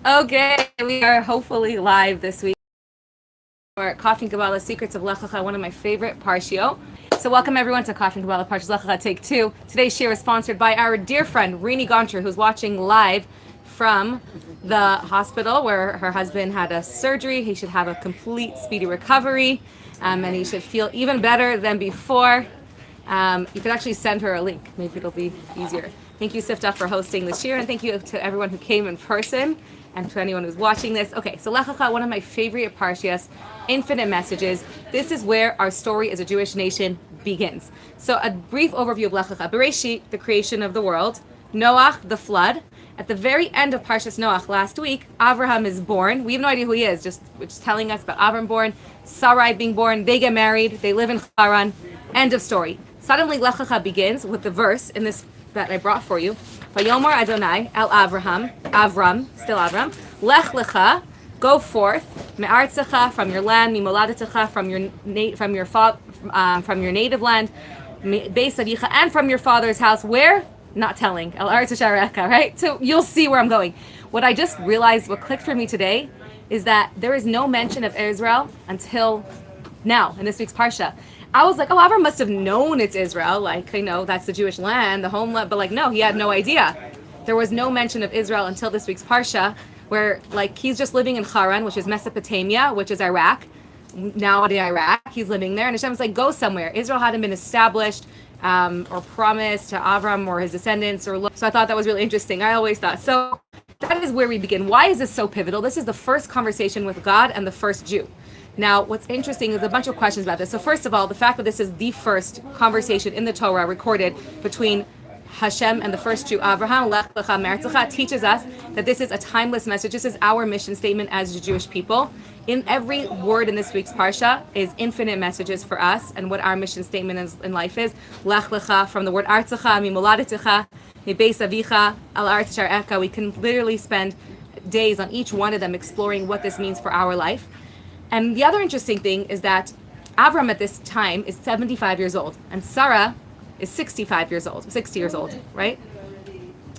Okay, we are hopefully live this week for Coffee and Kabbalah Secrets of Lech Lecha, one of my favorite Parshio. So welcome everyone to Coffee and Kabbalah Parshah Lech Lecha Take 2. Today's share is sponsored by our dear friend Rini Goncher, who's watching live from the hospital where her husband had a surgery. He should have a complete speedy recovery, and he should feel even better than before. You could actually send her a link. Maybe it'll be easier. Thank you, Siftah, for hosting this year, and thank you to everyone who came in person and to anyone who's watching this. Okay, so Lech Lecha, one of my favorite parshias, infinite messages. This is where our story as a Jewish nation begins. So a brief overview of Lech Lecha. Bereshit, the creation of the world. Noach, the flood. At the very end of Parshas Noach last week, Avraham is born. We have no idea who he is, just telling us about Avraham born, Sarai being born, they get married, they live in Haran. End of story. Suddenly Lech Lecha begins with the verse in this that I brought for you. Vayomer Adonai el Avram, still Avram, Lech Lecha, go forth, me'artzecha, from your land, mimoladetecha, from your native land, beis avicha, and from your father's house. Where? Not telling. El Eretz Yisrael, right? So you'll see where I'm going. What I just realized, what clicked for me today, is that there is no mention of Israel until now in this week's parsha. I was like, oh, Avraham must have known it's Israel. Like, that's the Jewish land, the homeland. But like, no, he had no idea. There was no mention of Israel until this week's Parsha, where like he's just living in Haran, which is Mesopotamia, which is Iraq. Now in Iraq, he's living there. And Hashem's like, go somewhere. Israel hadn't been established or promised to Avraham or his descendants. So I thought that was really interesting. I always thought. So that is where we begin. Why is this so pivotal? This is the first conversation with God and the first Jew. Now, what's interesting is a bunch of questions about this. So first of all, the fact that this is the first conversation in the Torah recorded between Hashem and the first Jew, Avraham, Lech Lecha Me'eretz Lecha, teaches us that this is a timeless message. This is our mission statement as the Jewish people. In every word in this week's Parsha is infinite messages for us and what our mission statement is in life is. Lech Lecha, from the word Artzecha, Mimoladetecha, Mibeis Avicha, Al Aretz Shar'eka. We can literally spend days on each one of them exploring what this means for our life. And the other interesting thing is that Avram at this time is 75 years old, and Sarah is 60 years old, right?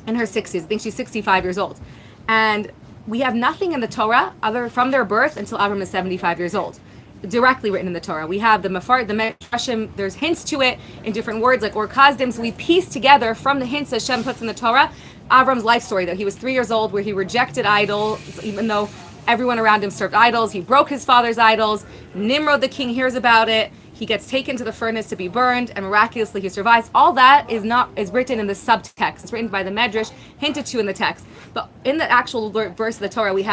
In her 60s. I think she's 65 years old. And we have nothing in the Torah other from their birth until Avram is 75 years old, directly written in the Torah. We have the Medrashim, there's hints to it in different words like Or Kazdim, so we piece together from the hints that Hashem puts in the Torah, Avram's life story, that he was 3 years old, where he rejected idols, even though everyone around him served idols. He broke his father's idols. Nimrod the king hears about it. He gets taken to the furnace to be burned, and miraculously he survives. All that is written in the subtext. It's written by the Medrash, hinted to in the text. But in the actual verse of the Torah, we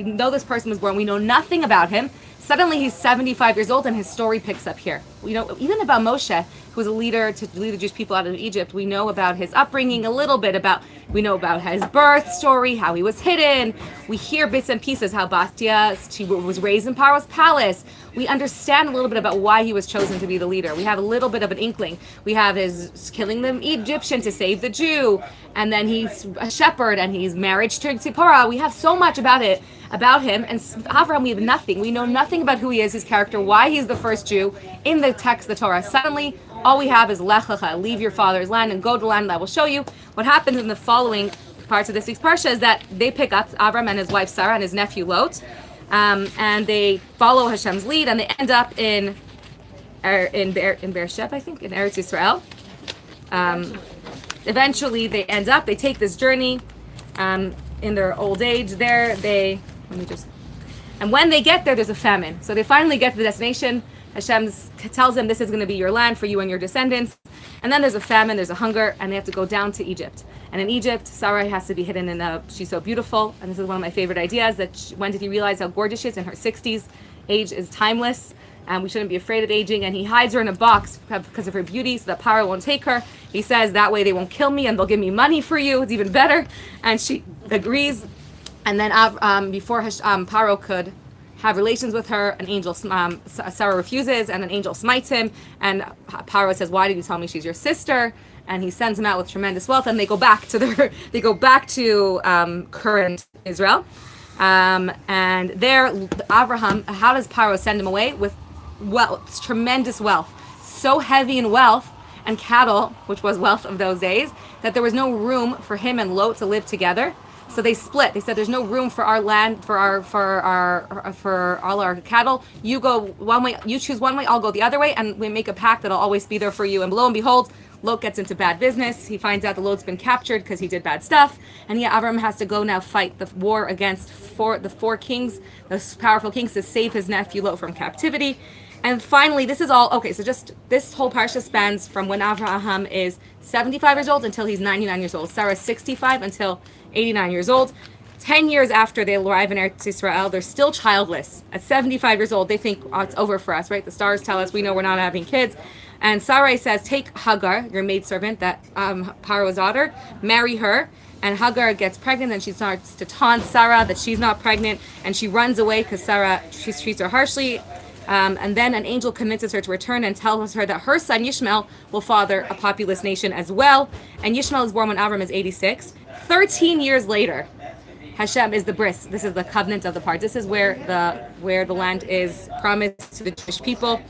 know this person was born. We know nothing about him. Suddenly he's 75 years old, and his story picks up here. We know even about Moshe, who was a leader to lead the Jewish people out of Egypt. We know about his upbringing a little bit. We know about his birth story, how he was hidden. We hear bits and pieces how Bastia was raised in Paro's palace. We understand a little bit about why he was chosen to be the leader. We have a little bit of an inkling. We have his killing the Egyptian to save the Jew, and then he's a shepherd, and he's married to Tzipporah. We have so much about him. And Avraham, we have nothing. We know nothing about who he is, his character, why he's the first Jew in the text of the Torah. Suddenly, all we have is Lech Lecha, leave your father's land and go to the land that I will show you. What happens in the following parts of this week's Parsha is that they pick up Avram and his wife Sarah and his nephew Lot, and they follow Hashem's lead, and they end up in Beersheba, I think, in Eretz Yisrael. Eventually, they take this journey in their old age. And when they get there, there's a famine. So they finally get to the destination. Hashem tells them this is going to be your land for you and your descendants. And then there's a famine, there's a hunger, and they have to go down to Egypt. And in Egypt, Sarai has to be hidden she's so beautiful. And this is one of my favorite ideas, when did he realize how gorgeous she is? In her 60s. Age is timeless, and we shouldn't be afraid of aging. And he hides her in a box because of her beauty, so that Paro won't take her. He says, that way they won't kill me, and they'll give me money for you. It's even better. And she agrees. And then before Paro could have relations with her, an angel, Sarah refuses, and an angel smites him, and Paro says, why did you tell me she's your sister? And he sends him out with tremendous wealth, and they go back to current Israel, and there Avraham, how does Paro send him away? With wealth, tremendous wealth, so heavy in wealth and cattle, which was wealth of those days, that there was no room for him and Lot to live together. So they split. They said there's no room for our land, for all our cattle. You go one way, you choose one way, I'll go the other way, and we make a pact that I'll always be there for you. And lo and behold, Lot gets into bad business. He finds out the Lot's been captured because he did bad stuff. And Avraham has to go now fight the war against the four kings, the powerful kings, to save his nephew Lot from captivity. And finally, this is all, okay, so just this whole parsha spans from when Avraham is 75 years old until he's 99 years old. Sarah is 65 until 89 years old. 10 years after they arrive in Eretz Yisrael, they're still childless. At 75 years old, they think, oh, it's over for us, right? The stars tell us we know we're not having kids. And Sarai says, take Hagar, your maidservant, that Paro's daughter, marry her. And Hagar gets pregnant, and she starts to taunt Sarah that she's not pregnant, and she runs away because Sarah, she treats her harshly. And then an angel convinces her to return and tells her that her son Yishmael will father a populous nation as well. And Yishmael is born when Avram is 86. 13 years later, Hashem is the bris. This is the covenant of the part. This is where the land is promised to the Jewish people.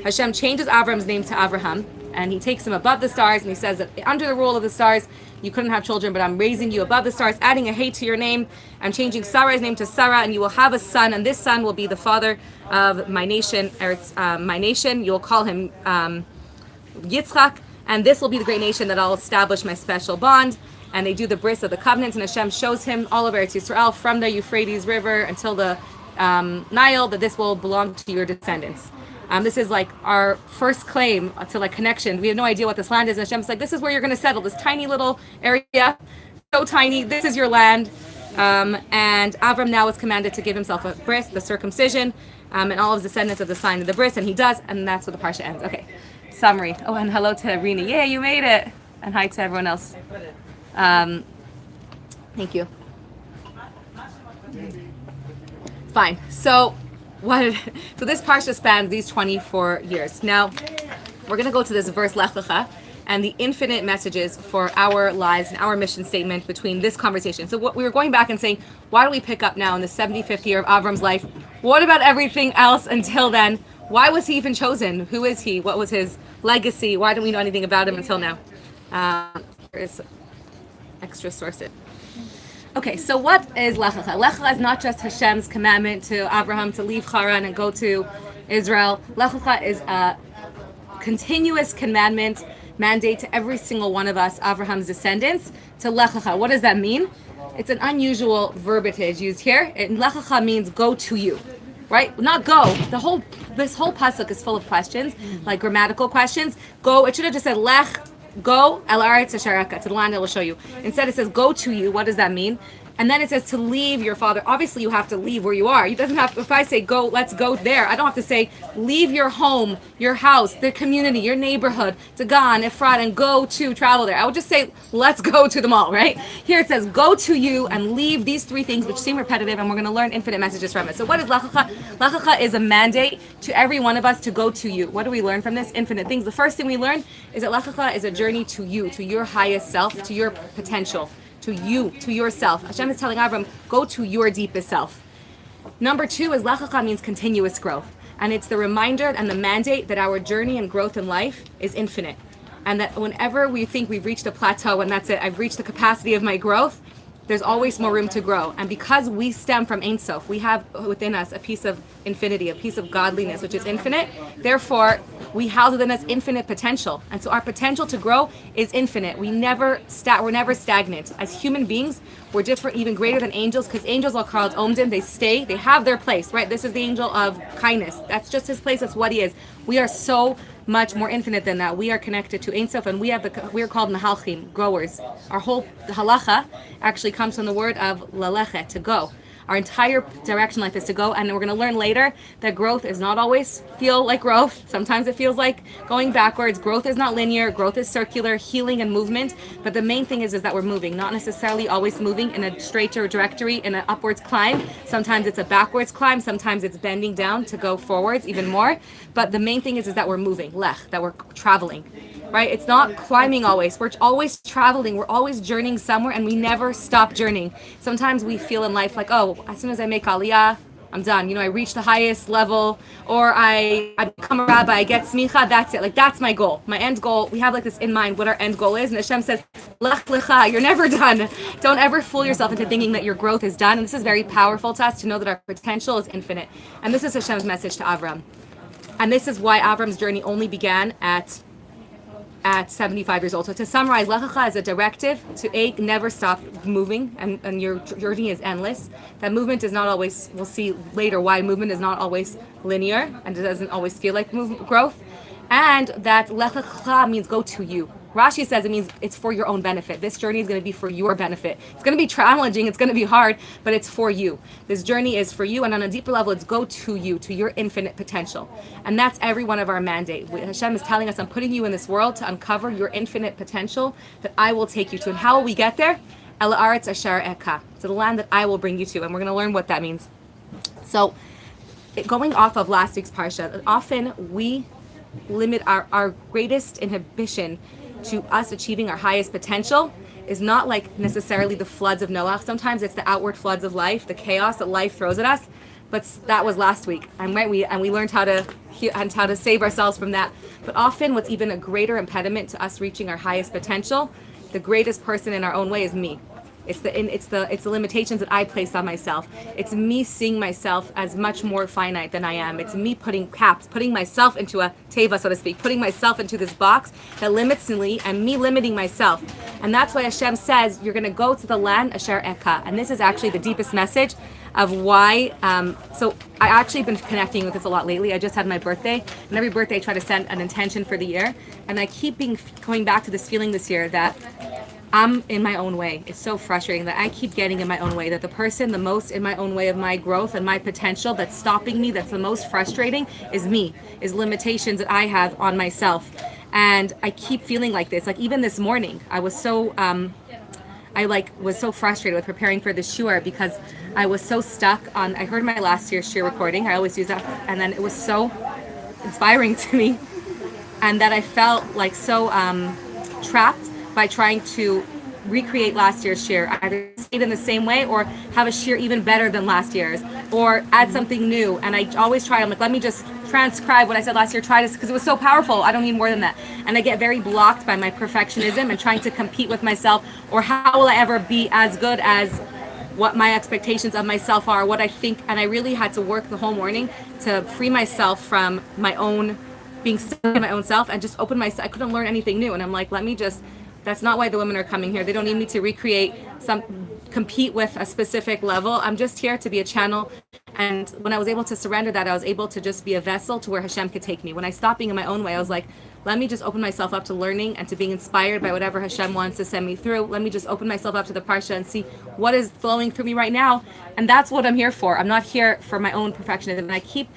Hashem changes Avram's name to Avraham, and he takes him above the stars, and he says that under the rule of the stars, you couldn't have children, but I'm raising you above the stars, adding a hey to your name. I'm changing Sarai's name to Sarah, and you will have a son, and this son will be the father of my nation, my nation. You will call him Yitzchak, and this will be the great nation that I'll establish my special bond. And they do the bris of the covenant, and Hashem shows him all of Eretz Yisrael from the Euphrates River until the Nile, that this will belong to your descendants. This is like our first claim to like connection. We have no idea what this land is. And Hashem's like, this is where you're going to settle, this tiny little area, so tiny. This is your land. And Avram now is commanded to give himself a bris, the circumcision, and all of his descendants of the sign of the bris, and he does, and that's where the parsha ends. Okay, summary. Oh, and hello to Rina. Yeah, you made it. And hi to everyone else. Thank you. Fine. So this parsha spans these 24 years. Now, we're going to go to this verse, Lech Lecha, and the infinite messages for our lives and our mission statement between this conversation. So what we were going back and saying, why do we pick up now in the 75th year of Avram's life? What about everything else until then? Why was he even chosen? Who is he? What was his legacy? Why don't we know anything about him until now? Here is extra sources. Okay, so what is Lech Lecha? Lech Lecha is not just Hashem's commandment to Avraham to leave Haran and go to Israel. Lech Lecha is a continuous mandate to every single one of us, Avraham's descendants, to Lech Lecha. What does that mean? It's an unusual verbiage used here. And Lech Lecha means go to you, right? Not go. This whole pasuk is full of questions, like grammatical questions. Go. It should have just said Lech. Go el Eretz Yisrael, to the land I will show you. Instead it says go to you. What does that mean? And then it says to leave your father. Obviously you have to leave where you are. You doesn't have to, if I say go, let's go there. I don't have to say leave your home, your house, the community, your neighborhood, to Gan, Efrat, and go to travel there. I would just say let's go to the mall, right? Here it says go to you and leave these three things which seem repetitive, and we're going to learn infinite messages from it. So what is Lech Lecha? Lech Lecha is a mandate to every one of us to go to you. What do we learn from this? Infinite things. The first thing we learn is that Lech Lecha is a journey to you, to your highest self, to your potential. To you, to yourself. Hashem is telling Avram, go to your deepest self. Number two is Lech Lecha means continuous growth. And it's the reminder and the mandate that our journey and growth in life is infinite. And that whenever we think we've reached a plateau and that's it, I've reached the capacity of my growth, there's always more room to grow. And because we stem from Ein Sof, we have within us a piece of infinity, a piece of godliness, which is infinite. Therefore, we house within us infinite potential. And so our potential to grow is infinite. We're never stagnant. As human beings, we're different, even greater than angels, because angels are called Omdim. They stay, they have their place, right? This is the angel of kindness. That's just his place, that's what he is. We are so much more infinite than that. We are connected to Ein Sof, and we are called Mahalchim, growers. Our whole halacha actually comes from the word of Lechet, to go. Our entire direction in life is to go, and we're going to learn later that growth is not always feel like growth. Sometimes it feels like going backwards. Growth is not linear. Growth is circular, healing and movement. But the main thing is that we're moving, not necessarily always moving in a straight trajectory, in an upwards climb. Sometimes it's a backwards climb. Sometimes it's bending down to go forwards even more. But the main thing is that we're moving, that we're traveling. Right? It's not climbing always. We're always traveling. We're always journeying somewhere, and we never stop journeying. Sometimes we feel in life like, oh, as soon as I make aliyah, I'm done. I reach the highest level, or I become a rabbi, I get smicha, that's it. Like, that's my goal. My end goal, we have like this in mind, what our end goal is. And Hashem says, Lech Lecha, you're never done. Don't ever fool yourself into thinking that your growth is done. And this is very powerful to us to know that our potential is infinite. And this is Hashem's message to Avraham. And this is why Avram's journey only began at 75 years old. So to summarize, Lech Lecha is a directive to never stop moving, and your journey is endless. That movement is not always, we'll see later why movement is not always linear, and it doesn't always feel like growth. And that Lech Lecha means go to you. Rashi says it means it's for your own benefit. This journey is going to be for your benefit. It's going to be challenging, it's going to be hard, but it's for you. This journey is for you, and on a deeper level, it's go to you, to your infinite potential. And that's every one of our mandate. Hashem is telling us, I'm putting you in this world to uncover your infinite potential that I will take you to. And how will we get there? Eretz Yisrael, to the land that I will bring you to. And we're going to learn what that means. So, going off of last week's Parsha, often we limit our greatest inhibition to us achieving our highest potential is not like necessarily the floods of Noah. Sometimes it's the outward floods of life, the chaos that life throws at us. But that was last week, and we learned how to save ourselves from that. But often, what's even a greater impediment to us reaching our highest potential, the greatest person in our own way, is me. It's the limitations that I place on myself. It's me seeing myself as much more finite than I am. It's me putting myself into a teva, so to speak, putting myself into this box that limits me, and me limiting myself. And that's why Hashem says you're going to go to the land asher eka. And this is actually the deepest message of why. So I actually been connecting with this a lot lately. I just had my birthday, and every birthday I try to set an intention for the year. And I keep going back to this feeling this year that I'm in my own way. It's so frustrating that I keep getting in my own way, that the person the most in my own way of my growth and my potential that's stopping me, that's the most frustrating, is me, is limitations that I have on myself. And I keep feeling like this. Like even this morning, I was so was so frustrated with preparing for the shiur because I was so stuck on, I heard my last year's shiur recording. I always use that. And then it was so inspiring to me. And that I felt like so trapped by trying to recreate last year's shiur, either say it in the same way or have a shiur even better than last year's, or add something new. And I always try, I'm like, let me just transcribe what I said last year, try this, because it was so powerful, I don't need more than that. And I get very blocked by my perfectionism and trying to compete with myself, or how will I ever be as good as what my expectations of myself are, what I think. And I really had to work the whole morning to free myself from my own, being stuck in my own self, and just open myself. I couldn't learn anything new. And I'm like, let me just, that's not why the women are coming here. They don't need me to recreate compete with a specific level. I'm just here to be a channel. And when I was able to surrender that, I was able to just be a vessel to where Hashem could take me. When I stopped being in my own way, I was like, let me just open myself up to learning and to being inspired by whatever Hashem wants to send me through. Let me just open myself up to the Parsha and see what is flowing through me right now. And that's what I'm here for. I'm not here for my own perfectionism. And I keep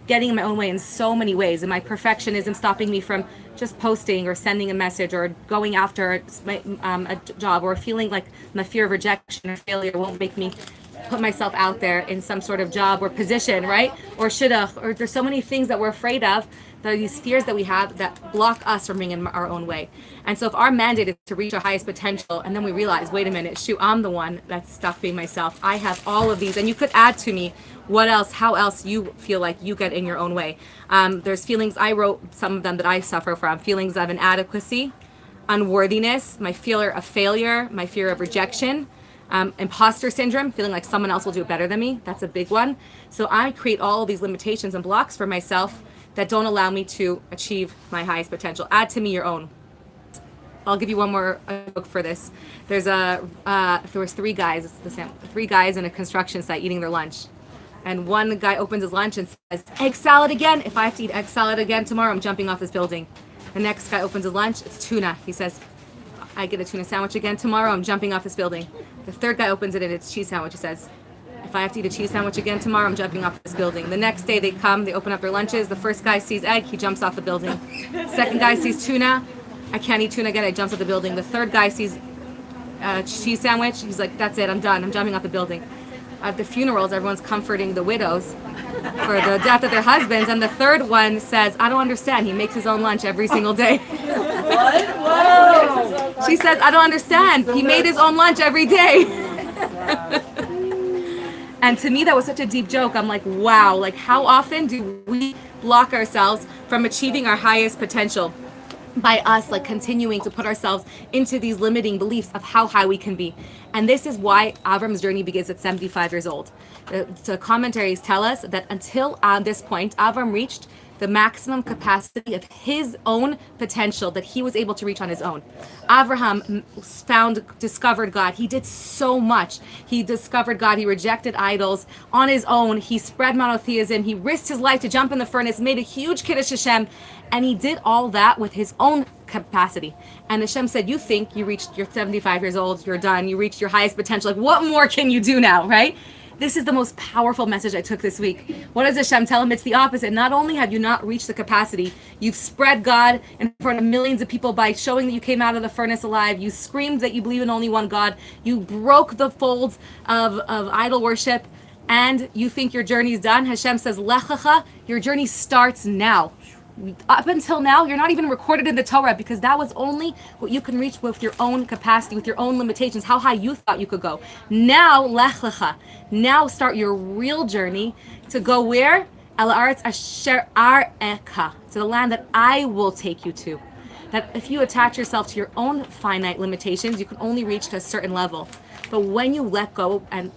getting in my own way in so many ways, and my perfectionism stopping me from just posting or sending a message or going after a job, or feeling like my fear of rejection or failure won't make me put myself out there in some sort of job or position, right? Or shidduch, or there's so many things that we're afraid of, these fears that we have that block us from being in our own way. And so if our mandate is to reach our highest potential, and then we realize, wait a minute, shoot, I'm the one that's stuck being myself. I have all of these, and you could add to me what else, how else you feel like you get in your own way. There's feelings, I wrote some of them that I suffer from, feelings of inadequacy, unworthiness, my fear of failure, my fear of rejection, imposter syndrome, feeling like someone else will do it better than me. That's a big one. So I create all of these limitations and blocks for myself that don't allow me to achieve my highest potential. Add to me your own. I'll give you one more book for this. There was three guys, it's the same, three guys in a construction site eating their lunch. And one guy opens his lunch and says, egg salad again. If I have to eat egg salad again tomorrow, I'm jumping off this building. The next guy opens his lunch, it's tuna. He says, I get a tuna sandwich again tomorrow, I'm jumping off this building. The third guy opens it and it's cheese sandwich. He says, if I have to eat a cheese sandwich again tomorrow, I'm jumping off this building. The next day they come, they open up their lunches. The first guy sees egg, he jumps off the building. Second guy sees tuna, I can't eat tuna again, I jumps off the building. The third guy sees a cheese sandwich, he's like, that's it, I'm done, I'm jumping off the building. At the funerals, everyone's comforting the widows for the death of their husbands, and the third one says, I don't understand, he makes his own lunch every single day. What? Whoa! She says, I don't understand, he made his own lunch every day. And to me, that was such a deep joke. I'm like, wow, like how often do we block ourselves from achieving our highest potential by us like continuing to put ourselves into these limiting beliefs of how high we can be. And this is why Avram's journey begins at 75 years old. The commentaries tell us that until this point, Avram reached the maximum capacity of his own potential that he was able to reach on his own. Avraham discovered God. He did so much. He discovered God. He rejected idols on his own. He spread monotheism. He risked his life to jump in the furnace, made a huge Kiddush Hashem, and he did all that with his own capacity. And Hashem said, you think you reached, you're 75 years old, you're done, you reached your highest potential. Like, what more can you do now, right? This is the most powerful message I took this week. What does Hashem tell him? It's the opposite. Not only have you not reached the capacity, you've spread God in front of millions of people by showing that you came out of the furnace alive. You screamed that you believe in only one God. You broke the folds of idol worship, and you think your journey is done. Hashem says, Lech Lecha, your journey starts now. Up until now, you're not even recorded in the Torah because that was only what you can reach with your own capacity, with your own limitations, how high you thought you could go. Now, Lech Lecha. Now start your real journey to go where? El Eretz Asher Areka, to the land that I will take you to. That if you attach yourself to your own finite limitations, you can only reach to a certain level. But when you let go and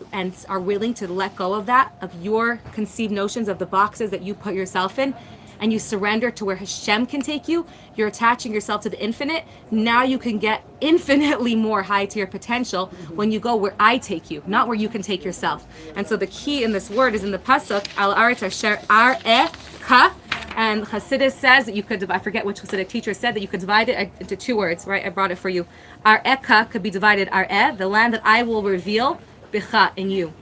are willing to let go of that, of your conceived notions, of the boxes that you put yourself in, and you surrender to where Hashem can take you, you're attaching yourself to the infinite. Now you can get infinitely more high to your potential when you go where I take you, not where you can take yourself. And so the key in this word is in the pasuk, Al Aretz Asher Areka, and Hasidus says that you could, I forget which Hasidic teacher said that you could divide it into two words, right? I brought it for you. Areka could be divided, Areh, the land that I will reveal, Bicha, in you.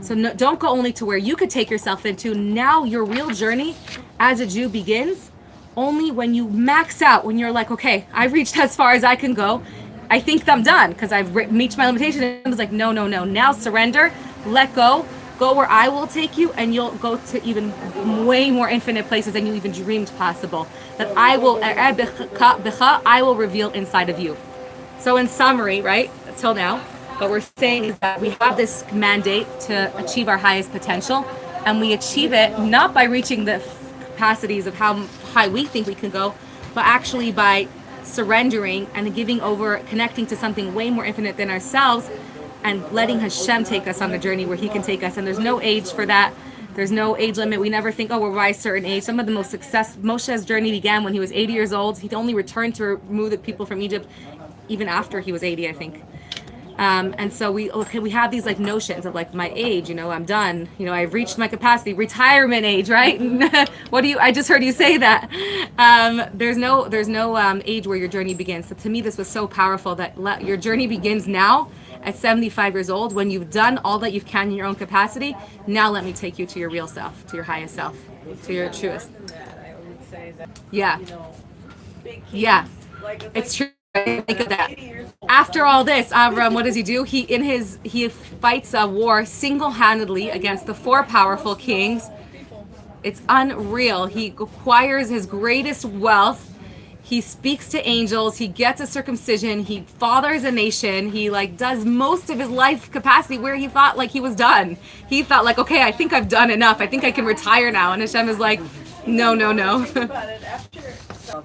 So no, don't go only to where you could take yourself into. Now your real journey as a Jew begins only when you max out, when you're like, okay, I've reached as far as I can go. I think I'm done because I've reached my limitation. And it was like, no. Now surrender, let go where I will take you, and you'll go to even way more infinite places than you even dreamed possible. That I will reveal inside of you. So in summary, right, till now, what we're saying is that we have this mandate to achieve our highest potential, and we achieve it not by reaching the capacities of how high we think we can go, but actually by surrendering and giving over, connecting to something way more infinite than ourselves, and letting Hashem take us on the journey where He can take us. And there's no age for that. There's no age limit. We never think, oh, we're by a certain age. Some of the most success, Moshe's journey began when he was 80 years old. He only returned to remove the people from Egypt even after he was 80, I think. And so we have these like notions of like my age, I'm done, I've reached my capacity, retirement age, right? I just heard you say that. There's no age where your journey begins. So to me, this was so powerful that your journey begins now at 75 years old, when you've done all that you can in your own capacity. Now let me take you to your real self, to your highest self, to your truest. Yeah. It's true. Think of that. After all this, Avraham, what does he do? He fights a war single-handedly against the four powerful kings. It's unreal. He acquires his greatest wealth. He speaks to angels. He gets a circumcision. He fathers a nation. He does most of his life capacity where he thought he was done. He thought okay, I think I've done enough. I think I can retire now. And Hashem is like, no.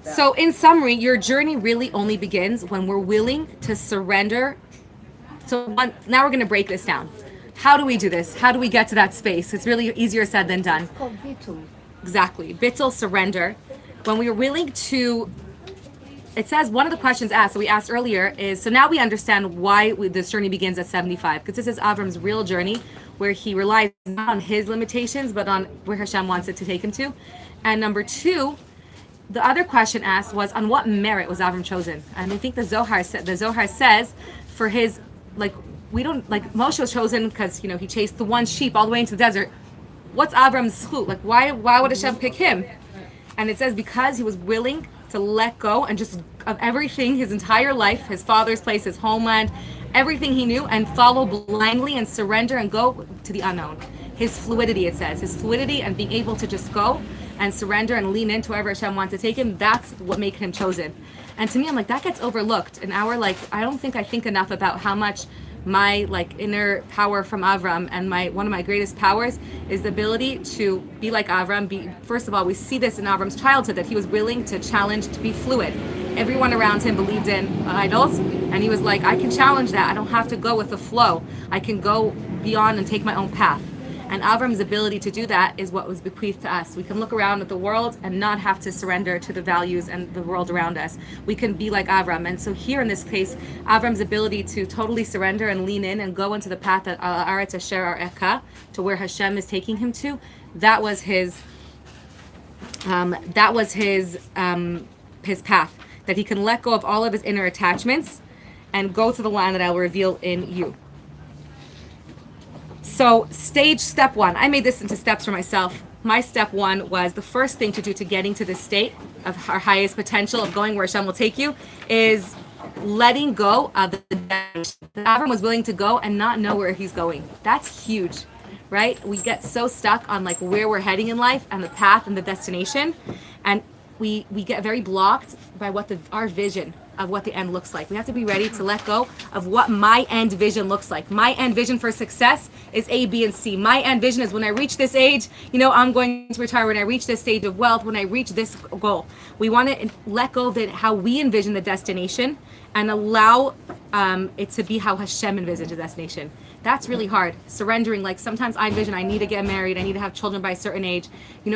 So in summary, your journey really only begins when we're willing to surrender. So now we're going to break this down. How do we do this? How do we get to that space? It's really easier said than done. It's called bittul. Exactly. Bittul, surrender. When we are willing to, it says one of the questions asked, that we asked earlier is, so now we understand why this journey begins at 75. Because this is Avram's real journey, where he relies not on his limitations, but on where Hashem wants it to take him to. And number two, the other question asked was, on what merit was Avram chosen? And I think the Zohar says for his, Moshe was chosen because, he chased the one sheep all the way into the desert. What's Avram's zchut? Why would Hashem pick him? And it says because he was willing to let go and just of everything, his entire life, his father's place, his homeland, everything he knew, and follow blindly and surrender and go to the unknown. His fluidity, it says, his fluidity and being able to just go and surrender and lean into wherever Hashem wants to take him, that's what makes him chosen. And to me, I'm that gets overlooked. And I don't think enough about how much my like inner power from Avraham, and one of my greatest powers is the ability to be like Avraham. First of all, we see this in Avraham's childhood, that he was willing to challenge, to be fluid. Everyone around him believed in idols, and he was like, I can challenge that. I don't have to go with the flow. I can go beyond and take my own path. And Avram's ability to do that is what was bequeathed to us. We can look around at the world and not have to surrender to the values and the world around us. We can be like Avram. And so here in this case, Avram's ability to totally surrender and lean in and go into the path that Eretz Yisrael, to where Hashem is taking him to, that was his path. That he can let go of all of his inner attachments and go to the land that I will reveal in you. So step one, I made this into steps for myself. My step one was the first thing to do to getting to this state of our highest potential, of going where Hashem will take you, is letting go of the destination. Avram was willing to go and not know where he's going. That's huge, right? We get so stuck on like where we're heading in life and the path and the destination, and we get very blocked by what our vision of what the end looks like. We have to be ready to let go of what my end vision looks like. My end vision for success is A, B, and C. My end vision is when I reach this age, I'm going to retire. When I reach this stage of wealth, when I reach this goal. We want to let go of how we envision the destination and allow it to be how Hashem envisions the destination. That's really hard. Surrendering, like sometimes I envision I need to get married, I need to have children by a certain age.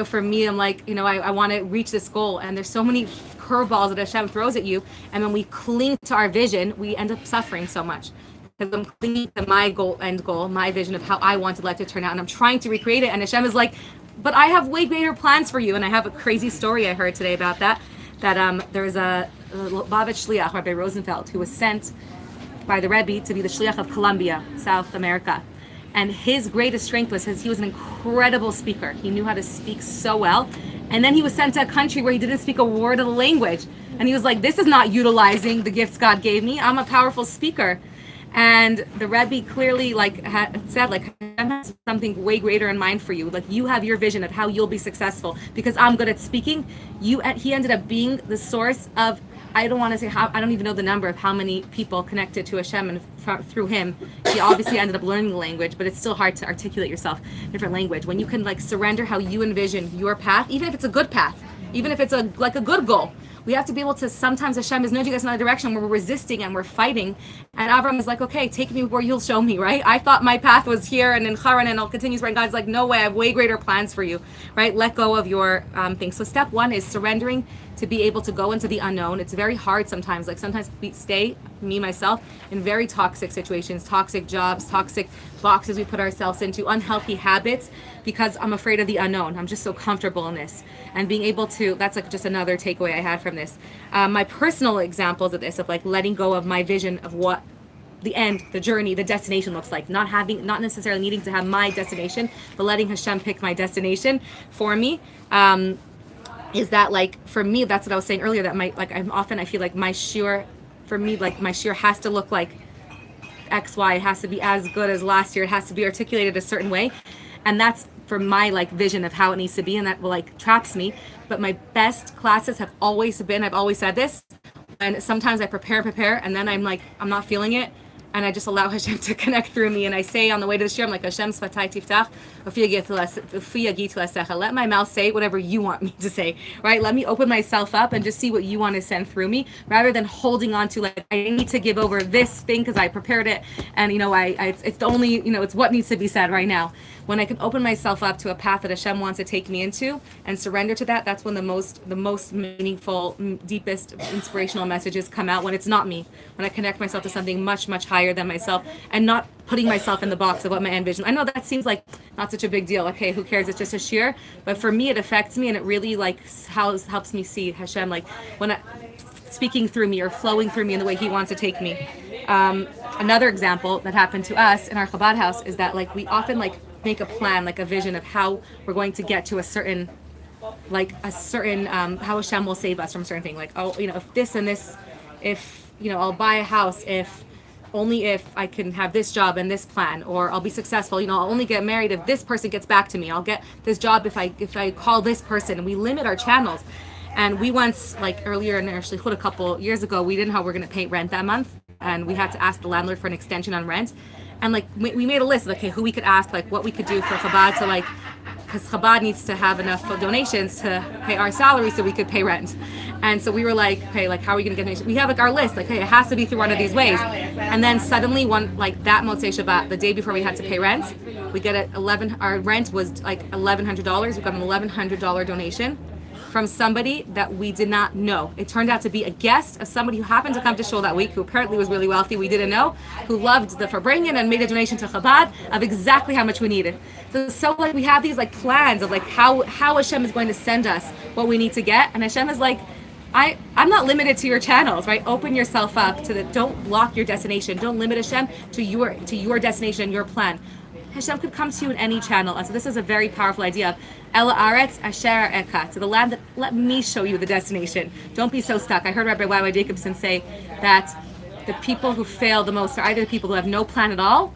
For me, I'm like, I want to reach this goal, and there's so many curveballs that Hashem throws at you, and when we cling to our vision, we end up suffering so much. Because I'm clinging to my end goal, my vision of how I wanted life to turn out, and I'm trying to recreate it, and Hashem is like, but I have way greater plans for you. And I have a crazy story I heard today about that there's a Lubavitch Shliach, Rabbi Rosenfeld, who was sent by the Rebbe to be the Shliach of Colombia, South America. And his greatest strength was he was an incredible speaker. He knew how to speak so well. And then he was sent to a country where he didn't speak a word of the language. And he was like, this is not utilizing the gifts God gave me. I'm a powerful speaker. And the Rebbe clearly said, Hashem has something way greater in mind for you. Like, you have your vision of how you'll be successful. Because I'm good at speaking. He ended up being the source of, I don't want to say how, I don't even know the number of how many people connected to Hashem, and through him, he obviously ended up learning the language, but it's still hard to articulate yourself in different language. When you can surrender how you envision your path, even if it's a good path, even if it's a good goal, we have to be able to, sometimes Hashem is nudging us in another direction where we're resisting and we're fighting. And Avraham is like, okay, take me where you'll show me, right? I thought my path was here and in Haran and I'll continue spreading. God's like, no way, I have way greater plans for you, right? Let go of your things. So step one is surrendering to be able to go into the unknown. It's very hard sometimes. Sometimes we stay, me, myself, in very toxic situations, toxic jobs, toxic boxes we put ourselves into, unhealthy habits, because I'm afraid of the unknown. I'm just so comfortable in this. And being able to, that's just another takeaway I had from this. My personal examples of this, of letting go of my vision of what the end, the journey, the destination looks like. Not necessarily needing to have my destination, but letting Hashem pick my destination for me. Is that for me, that's what I was saying earlier, that I feel like my shiur, for me, my shiur has to look like X, Y. It has to be as good as last year. It has to be articulated a certain way. And that's for my vision of how it needs to be, and that traps me. But my best classes have always been, I've always said this, and sometimes I prepare, and then I'm not feeling it, and I just allow Hashem to connect through me. And I say on the way to the shiur, I'm like, Hashem sfatai tiftach, let my mouth say whatever you want me to say, right? Let me open myself up and just see what you want to send through me, rather than holding on to I need to give over this thing because I prepared it, and it's the only, it's what needs to be said right now. When I can open myself up to a path that Hashem wants to take me into and surrender to that, that's when the most meaningful, deepest, inspirational messages come out, when it's not me. When I connect myself to something much, much higher than myself, and not putting myself in the box of what my envision. I know that seems like not such a big deal. Okay, who cares? It's just a shiur. But for me, it affects me, and it really helps me see Hashem when speaking through me or flowing through me in the way He wants to take me. Another example that happened to us in our Chabad house is that we often make a plan, a vision of how we're going to get to a certain how Hashem will save us from a certain thing. If this and this, if I'll buy a house, only if I can have this job and this plan, or I'll be successful. I'll only get married if this person gets back to me. I'll get this job if I call this person. And we limit our channels. And we once, earlier in our shlichut a couple years ago, we didn't know how we're going to pay rent that month. and we had to ask the landlord for an extension on rent. And like we made a list of okay, who we could ask, like what we could do for Chabad to like, because Chabad needs to have enough donations to pay our salary so we could pay rent. And so we were like, okay, like how are we gonna get donations? We have like our list, like hey, it has to be through one of these ways. And then suddenly one like that Motzei Shabbat, the day before we had to pay rent, we get our rent was like $1,100. We got an $1,100 donation from somebody that we did not know. It turned out to be a guest of somebody who happened to come to shul that week, who apparently was really wealthy, we didn't know, who loved the Farbrengen and made a donation to Chabad of exactly how much we needed. So like we have these like plans of like how Hashem is going to send us what we need to get, and Hashem is like, I'm not limited to your channels, right? Open yourself up to don't lock your destination. Don't limit Hashem to your destination, your plan. Hashem could come to you in any channel. And so this is a very powerful idea of El Aretz Asher Eka, to the land that let me show you the destination. Don't be so stuck. I heard Rabbi Y.Y. Jacobson say that the people who fail the most are either the people who have no plan at all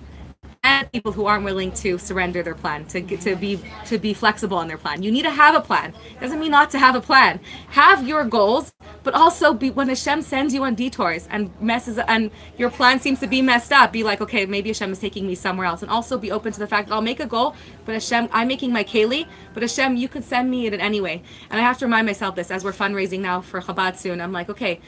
and people who aren't willing to surrender their plan, to be flexible on their plan. You need to have a plan. Doesn't mean not to have a plan. Have your goals, but also be, when Hashem sends you on detours and and your plan seems to be messed up, be like, okay, maybe Hashem is taking me somewhere else. And also be open to the fact that I'll make a goal, but Hashem, I'm making my keli, but Hashem, you could send me it anyway. And I have to remind myself this as we're fundraising now for Chabad soon. I'm like, okay,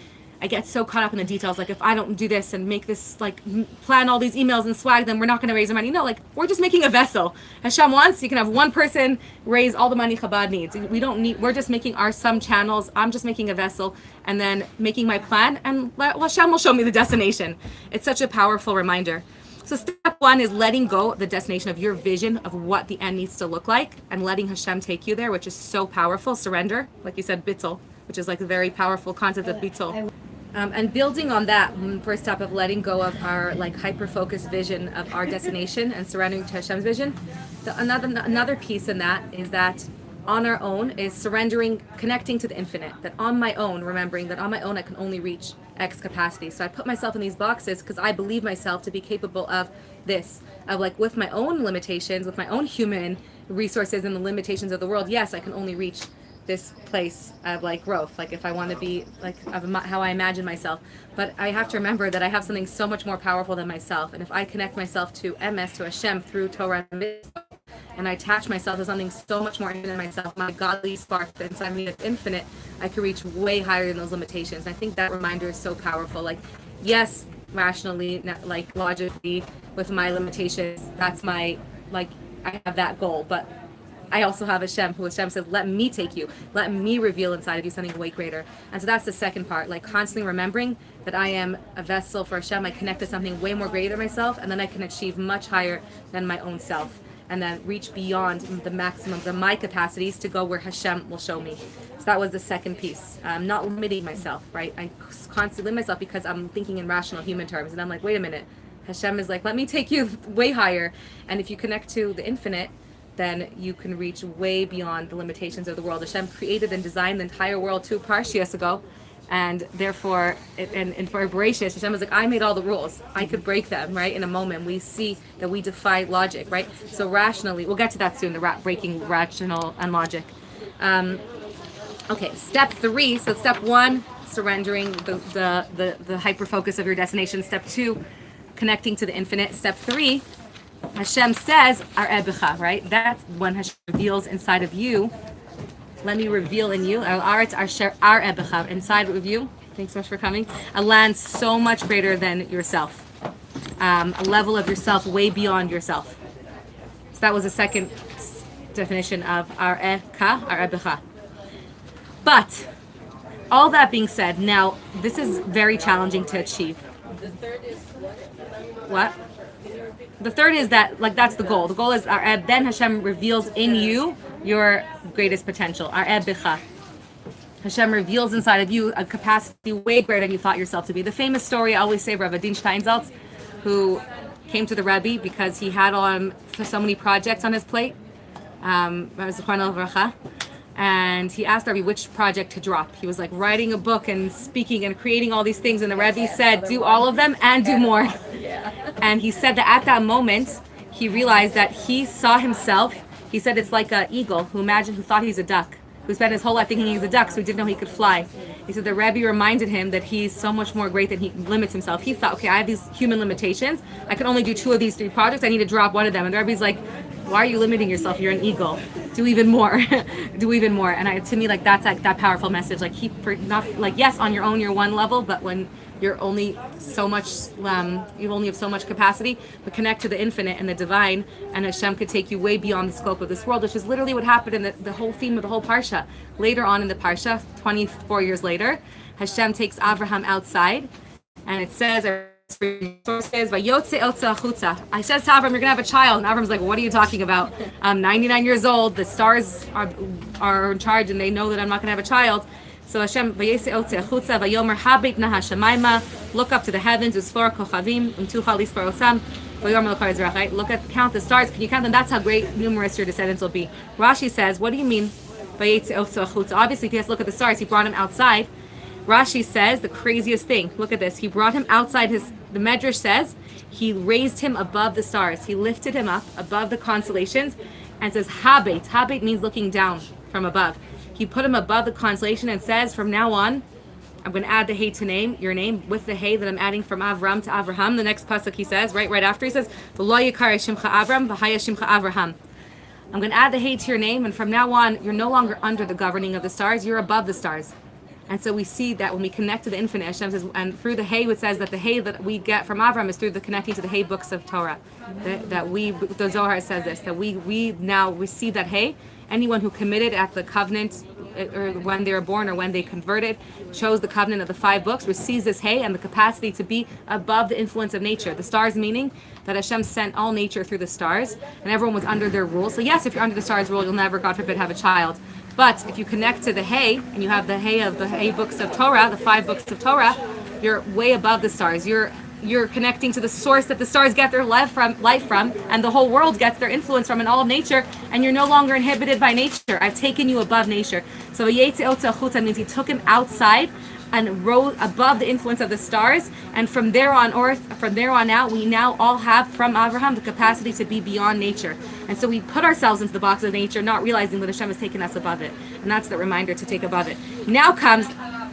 I get so caught up in the details. Like if I don't do this and make this, like plan all these emails and swag them, we're not going to raise the money. No, like we're just making a vessel. Hashem wants, you can have one person raise all the money Chabad needs. We're just making some channels. I'm just making a vessel and then making my plan, and Hashem will show me the destination. It's such a powerful reminder. So step one is letting go of the destination of your vision of what the end needs to look like and letting Hashem take you there, which is so powerful. Surrender, like you said, bittul, which is like a very powerful concept of bittul. And building on that first step of letting go of our like hyper-focused vision of our destination and surrendering to Hashem's vision, another piece in that is that on our own is surrendering, connecting to the infinite. That on my own, remembering that on my own I can only reach X capacity. So I put myself in these boxes because I believe myself to be capable of this, of like with my own limitations, with my own human resources and the limitations of the world. Yes, I can only reach this place of like growth, like if I want to be like of how I imagine myself, but I have to remember that I have something so much more powerful than myself, and if I connect myself to MS, to Hashem through Torah and I attach myself to something so much more infinite than myself, my godly spark inside me that's infinite, I can reach way higher than those limitations. I think that reminder is so powerful. Like yes, rationally, like logically, with my limitations, that's my, like I have that goal, but I also have Hashem, who Hashem says, let me take you. Let me reveal inside of you something way greater. And so that's the second part, like constantly remembering that I am a vessel for Hashem. I connect to something way more greater than myself, and then I can achieve much higher than my own self, and then reach beyond the maximums of my capacities to go where Hashem will show me. So that was the second piece. Not limiting myself, right? I constantly limit myself because I'm thinking in rational human terms, and I'm like, wait a minute. Hashem is like, let me take you way higher. And if you connect to the infinite, then you can reach way beyond the limitations of the world. Hashem created and designed the entire world 2 parshiyos ago, and therefore, and for Bereshit, Hashem was like, I made all the rules. I could break them, right? In a moment, we see that we defy logic, right? So rationally, we'll get to that soon, the breaking rational and logic. Okay, step 3. So step 1, surrendering the hyper focus of your destination. Step 2, connecting to the infinite. Step 3. Hashem says, Ar Ebecha, right? That's when Hashem reveals inside of you. Let me reveal in you. Aretz Asher Ar Ebecha, inside of you. Thanks so much for coming. A land so much greater than yourself. A level of yourself way beyond yourself. So that was the second definition of Ar Eka, Ar Ebecha. But all that being said, now this is very challenging to achieve. The third is What? The third is that, like, that's the goal. The goal is then Hashem reveals in you your greatest potential. Hashem reveals inside of you a capacity way greater than you thought yourself to be. The famous story I always say of Rav Adin Steinsaltz, who came to the Rebbe because he had so many projects on his plate. And he asked Rebbe which project to drop. He was like writing a book and speaking and creating all these things, and the Rebbe said, do all of them and do more. And he said that at that moment, he realized that he saw himself. He said it's like an eagle who thought he's a duck. who spent his whole life thinking he was a duck, so he didn't know he could fly. He said the Rebbe reminded him that he's so much more great than he limits himself. He thought, okay, I have these human limitations. I can only do 2 of these 3 projects. I need to drop one of them. And the Rebbe's like, why are you limiting yourself? You're an eagle. Do even more. Do even more. And to me, like, that's like that powerful message. Like, not like, yes, on your own, you're one level, but when you're only so much, you only have so much capacity, but connect to the infinite and the divine, and Hashem could take you way beyond the scope of this world, which is literally what happened in the whole theme of the whole Parsha. Later on in the Parsha, 24 years later, Hashem takes Avraham outside, and it says, Vayotze otza achutza. I says to Avram, you're going to have a child. And Avram's like, what are you talking about? I'm 99 years old. The stars are in charge, and they know that I'm not going to have a child. So Hashem, Vayotze otza achutza, Vayomer habit naha shemaima. Look up to the heavens, Usfor kochavim, Umtucha lispar osam. Vayomer l'kar Yisrael, right? Look at, count the stars. Can you count them? That's how great numerous your descendants will be. Rashi says, what do you mean? Vayotze otza achutza. Obviously, if he has to look at the stars, he brought him outside. Rashi says the craziest thing. Look at this. He brought him outside the Medrash says, he raised him above the stars. He lifted him up above the constellations and says, Habet. Habet means looking down from above. He put him above the constellation and says, from now on, I'm going to add the hey to your name, with the hey that I'm adding from Avram to Avraham. The next pasuk he says, right after he says, V'lo yikar shimcha Avram, v'haya shimcha Avraham. I'm going to add the hey to your name, and from now on, you're no longer under the governing of the stars, you're above the stars. And so we see that when we connect to the infinite, Hashem says, and through the hay, it says that the hay that we get from Avraham is through the connecting to the hay books of Torah. The Zohar says this, that we now receive that hay. Anyone who committed at the covenant, or when they were born or when they converted, chose the covenant of the 5 books, receives this hay and the capacity to be above the influence of nature. The stars meaning that Hashem sent all nature through the stars, and everyone was under their rule. So yes, if you're under the stars' rule, you'll never, God forbid, have a child. But if you connect to the hay, and you have the hay of the hay books of Torah, the 5 books of Torah, you're way above the stars. You're connecting to the source that the stars get their life from, and the whole world gets their influence from, and all of nature, and you're no longer inhibited by nature. I've taken you above nature. So Vayetze otza achutza means he took him outside and rose above the influence of the stars, and from there on out, we now all have from Avraham the capacity to be beyond nature. And so we put ourselves into the box of nature, not realizing that Hashem has taken us above it. And that's the reminder to take above it. Now comes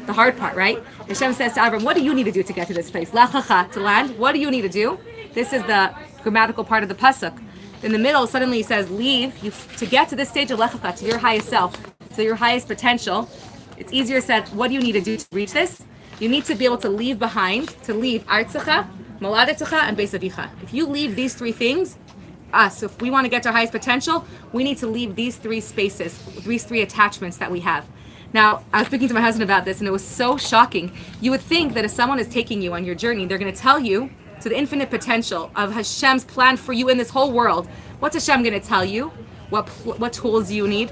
the hard part, right? Hashem says to Avram, what do you need to do to get to this place? Lech Lecha, to land. What do you need to do? This is the grammatical part of the pasuk. In the middle, suddenly he says, leave. To get to this stage of Lech Lecha, to your highest self, to your highest potential. It's easier said, what do you need to do to reach this? You need to be able to leave Artzecha, Moladetecha, and Beis Avicha. If you leave these 3 things, so if we want to get to our highest potential, we need to leave these 3 spaces, these 3 attachments that we have. Now, I was speaking to my husband about this, and it was so shocking. You would think that if someone is taking you on your journey, they're going to tell you to the infinite potential of Hashem's plan for you in this whole world. What's Hashem going to tell you? What tools do you need?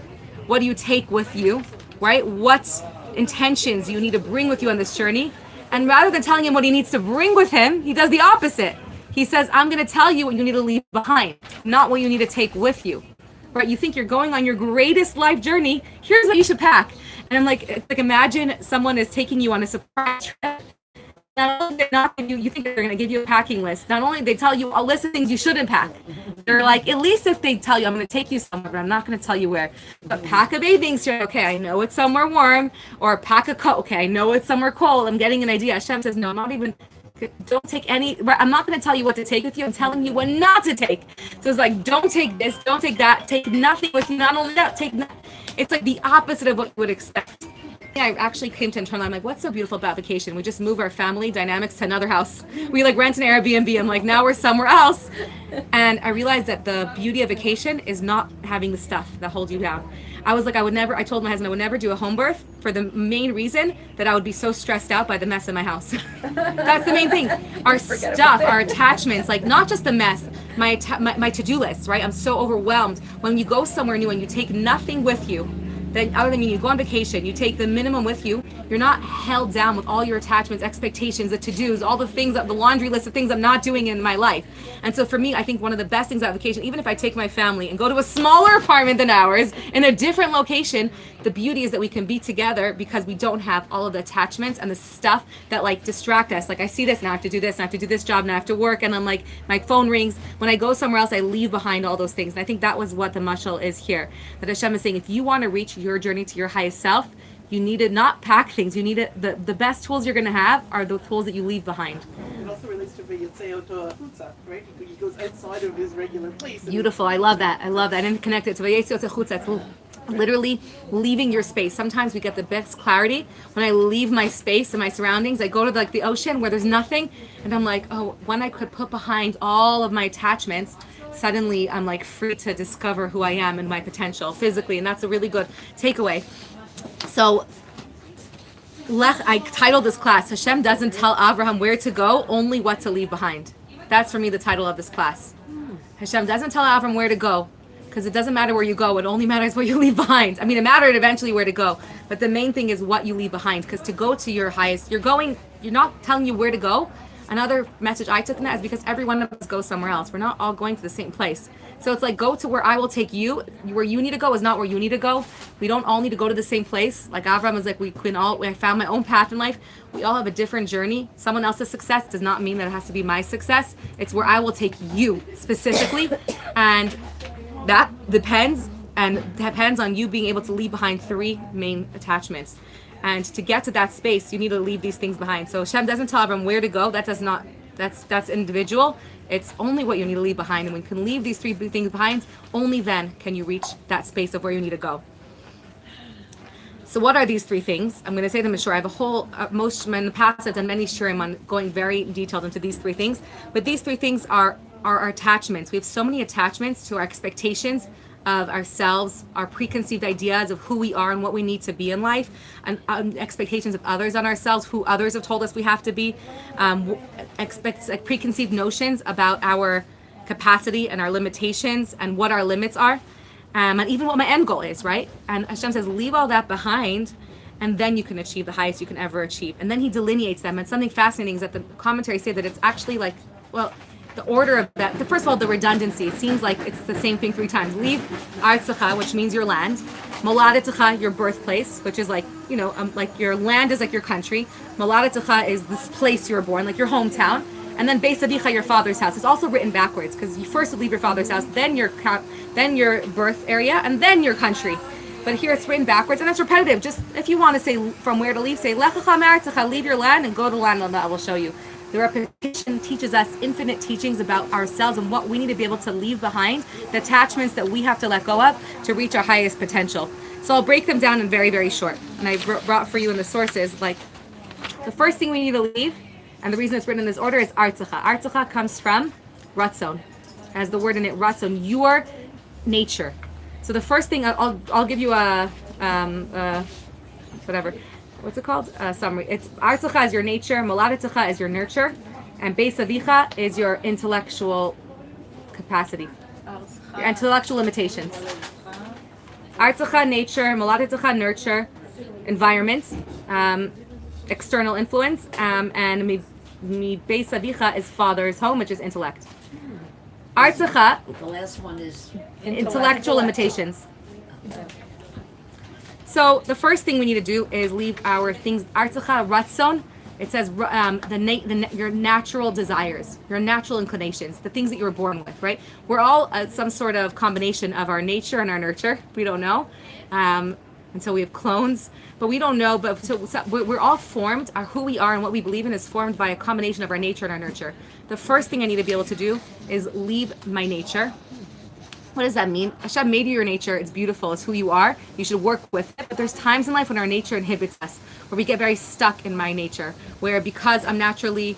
What do you take with you? Right? What intentions you need to bring with you on this journey? And rather than telling him what he needs to bring with him, he does the opposite. He says, I'm going to tell you what you need to leave behind, not what you need to take with you. Right? You think you're going on your greatest life journey. Here's what you should pack. And I'm like imagine someone is taking you on a surprise trip. Not only they're not give you think they're going to give you a packing list. Not only they tell you a list of things you shouldn't pack. They're like, at least if they tell you, I'm going to take you somewhere, but I'm not going to tell you where. But pack a bathing suit. Okay, I know it's somewhere warm. Or pack a coat. Okay, I know it's somewhere cold. I'm getting an idea. Hashem says, no, don't take any. I'm not going to tell you what to take with you. I'm telling you what not to take. So it's like, don't take this, don't take that, take nothing with you. Not only that, it's like the opposite of what you would expect. I actually came to internal. I'm like, what's so beautiful about vacation? We just move our family dynamics to another house. We like rent an Airbnb. I'm like, now we're somewhere else. And I realized that the beauty of vacation is not having the stuff that holds you down. I was like, I told my husband I would never do a home birth for the main reason that I would be so stressed out by the mess in my house. That's the main thing. Our stuff, our attachments, like not just the mess, my to-do list, right? I'm so overwhelmed. When you go somewhere new and you take nothing with you, then other than you go on vacation, you take the minimum with you, You're not held down with all your attachments, expectations, the to-dos, all the things, the laundry list of things I'm not doing in my life. And so for me, I think one of the best things about vacation, even if I take my family and go to a smaller apartment than ours in a different location, the beauty is that we can be together because we don't have all of the attachments and the stuff that like distract us. Like I see this, now I have to do this, and I have to do this job, now I have to work, and I'm like, my phone rings. When I go somewhere else, I leave behind all those things. And I think that was what the mashal is here. That Hashem is saying, if you want to reach your journey to your highest self, you need to not pack things. You need to, the best tools you're going to have are the tools that you leave behind. It also relates to V'yotzeo to Chutza, right? He goes outside of his regular place. Beautiful. I love that. I love that. And connect it to V'yotzeo to Chutza. It's literally leaving your space. Sometimes we get the best clarity when I leave my space and my surroundings. I go to like the ocean where there's nothing, and I'm like, oh, when I could put behind all of my attachments, suddenly I'm like free to discover who I am and my potential physically. And that's a really good takeaway. So I titled this class, Hashem doesn't tell Avraham where to go, only what to leave behind. That's for me the title of this class. Hashem doesn't tell Avraham where to go, because it doesn't matter where you go, it only matters what you leave behind. I mean, it mattered eventually where to go, but the main thing is what you leave behind, because to go to your highest, you're not telling you where to go. Another message I took in that is because every one of us goes somewhere else. We're not all going to the same place. So it's like, go to where I will take you. Where you need to go is not where you need to go. We don't all need to go to the same place. Like Avraham is like, I found my own path in life. We all have a different journey. Someone else's success does not mean that it has to be my success. It's where I will take you specifically. And that depends on you being able to leave behind 3 main attachments. And to get to that space, you need to leave these things behind. So Hashem doesn't tell Avraham where to go. That's individual. It's only what you need to leave behind. And when you can leave these 3 things behind, only then can you reach that space of where you need to go. So what are these 3 things? I'm going to say them in short. I have a whole, in the past I've done many shurim on going very detailed into these 3 things. But these 3 things are our attachments. We have so many attachments to our expectations of ourselves, our preconceived ideas of who we are and what we need to be in life, and expectations of others on ourselves, who others have told us we have to be, preconceived notions about our capacity and our limitations and what our limits are, and even what my end goal is, right? And Hashem says, leave all that behind, and then you can achieve the highest you can ever achieve. And then he delineates them. And something fascinating is that the commentaries say that it's actually like, well, the order of that, first of all, the redundancy. It seems like it's the same thing 3 times. Leave Artzacha, which means your land. Moladetcha, your birthplace, which is like, like your land is like your country. Moladetcha is this place you were born, like your hometown. And then Beis Avicha, your father's house. It's also written backwards, because you first would leave your father's house, then your birth area, and then your country. But here it's written backwards, and it's repetitive. Just if you want to say from where to leave, say Lech Lecha me'Artzacha, leave your land and go to the land that I will show you. The repetition teaches us infinite teachings about ourselves and what we need to be able to leave behind, the attachments that we have to let go of to reach our highest potential. So I'll break them down in very, very short. And I brought for you in the sources, like, the first thing we need to leave, and the reason it's written in this order, is Artzacha. Artzacha comes from Ratzon. It has the word in it, Ratzon, your nature. So the first thing, I'll give you a whatever. What's it called? Summary. It's Artzacha is your nature, Moladetcha is your nurture, and Beis Avicha is your intellectual capacity, your intellectual limitations. Artzacha, nature, Moladetcha, nurture, environment, external influence, and Beis Avicha is father's home, which is intellect. Artzacha, the last one is intellectual limitations. So the first thing we need to do is leave our things. Artzacha Ratzon. It says your natural desires, your natural inclinations, the things that you were born with. Right? We're all some sort of combination of our nature and our nurture. We don't know until we have clones, but we don't know. But so we're all formed. Who we are and what we believe in is formed by a combination of our nature and our nurture. The first thing I need to be able to do is leave my nature. What does that mean? Hashem made you your nature. It's beautiful. It's who you are. You should work with it. But there's times in life when our nature inhibits us, where we get very stuck in my nature, where because I'm naturally,